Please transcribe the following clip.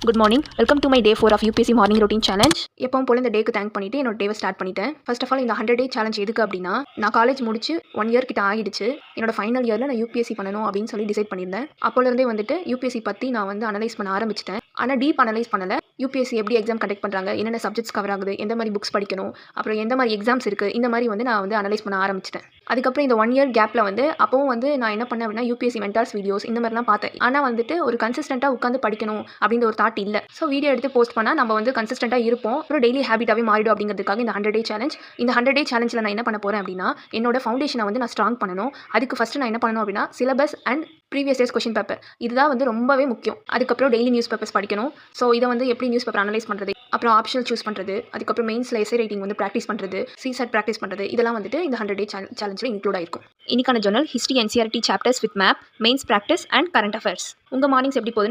Good morning. Welcome to my day 4 of UPSC morning routine challenge. எப்பவும் போல இந்த டேக்கு thank பண்ணிட்டு என்னோட டேவை ஸ்டார்ட் பண்ணிட்டேன். ஃபர்ஸ்ட் ஆஃப் ஆல் இந்த 100 டே சேலஞ்ச் எதுக்கு அப்படின்னா, நான் காலேஜ் முடிச்சு 1 இயர் கிட்ட ஆகிடுச்சு. என்னோட ஃபைனல் இயரில் நான் யூபிஎஸ்சி பண்ணணும் அப்படின்னு சொல்லி டிசைட் பண்ணியிருந்தேன். அப்போலேருந்தே வந்துட்டு யூபிஎஸ்சி பற்றி நான் வந்து அனலைஸ் பண்ண ஆரம்பிச்சிட்டேன். ஆனால் டீப் அனலைஸ் பண்ணலை. யூபிஎஸ்சி எப்படி எக்ஸாம் கண்டக்ட் பண்ணுறாங்க, என்னென்ன சப்ஜெக்ட்ஸ் கவர் ஆகுது, எந்த மாதிரி புக்ஸ் படிக்கணும், அப்புறம் எந்த மாதிரி எக்ஸாம்ஸ் இருக்குது, இந்த மாதிரி வந்து நான் வந்து அனலைஸ் பண்ண ஆரம்பிச்சிட்டேன். அதுக்கப்புறம் இந்த 1 இயர் கேப்பில் வந்து அப்பவும் வந்து நான் என்ன பண்ணேன் அப்படின்னா, யூபிஎஸ்சி மென்டார்ஸ் வீடியோஸ் இந்த மாதிரிலாம் பார்த்தேன். ஆனால் வந்துட்டு ஒரு கன்சிஸ்டண்ட்டாக உட்காந்து படிக்கணும் அப்படின்ற ஒரு தாட் இல்லை. ஸோ வீடியோ எடுத்து போஸ்ட் பண்ணால் நம்ம வந்து கன்சிஸ்டண்ட்டாக இருப்போம், அப்புறம் டெய்லி ஹேபிட்டாகவே மாறிடும் அப்படிங்கிறதுக்காக இந்த 100 டே சேலஞ்ச். இந்த 100 டே சேலஞ்சில் நான் என்ன பண்ண போகிறேன் அப்படின்னா, என்னோட ஃபவுண்டேஷனை வந்து நான் ஸ்ட்ராங் பண்ணணும். அதுக்கு ஃபஸ்ட்டு நான் என்ன பண்ணணும் அப்படின்னா, syllabus and previous years question paper இதுதான் வந்து ரொம்பவே முக்கியம். அதுக்கப்புறம் டெய்லி நியூஸ் பேப்பர்ஸ் படிக்கணும். ஸோ இதை வந்து எப்படி நியூஸ் பேப்பர் அனலைஸ் பண்ணுறது, அப்புறம் ஆப்ஷனல் சூஸ் பண்ணுறது, அதுக்கப்புறம் மெயின்ஸில் எஸ்ஏ ரைட்டிங் வந்து ப்ராக்டிஸ் பண்ணுறது, சிசெட் ப்ராக்டிஸ் பண்ணுறது, இதெல்லாம் வந்துட்டு இந்த 100 டே சேலஞ்சில் இன்க்ளூட் ஆயிருக்கும். இன்னைக்கான journal history NCERT chapters with map, mains practice and current affairs. உங்கள் மார்னிங்ஸ் எப்படி போகுதுன்னு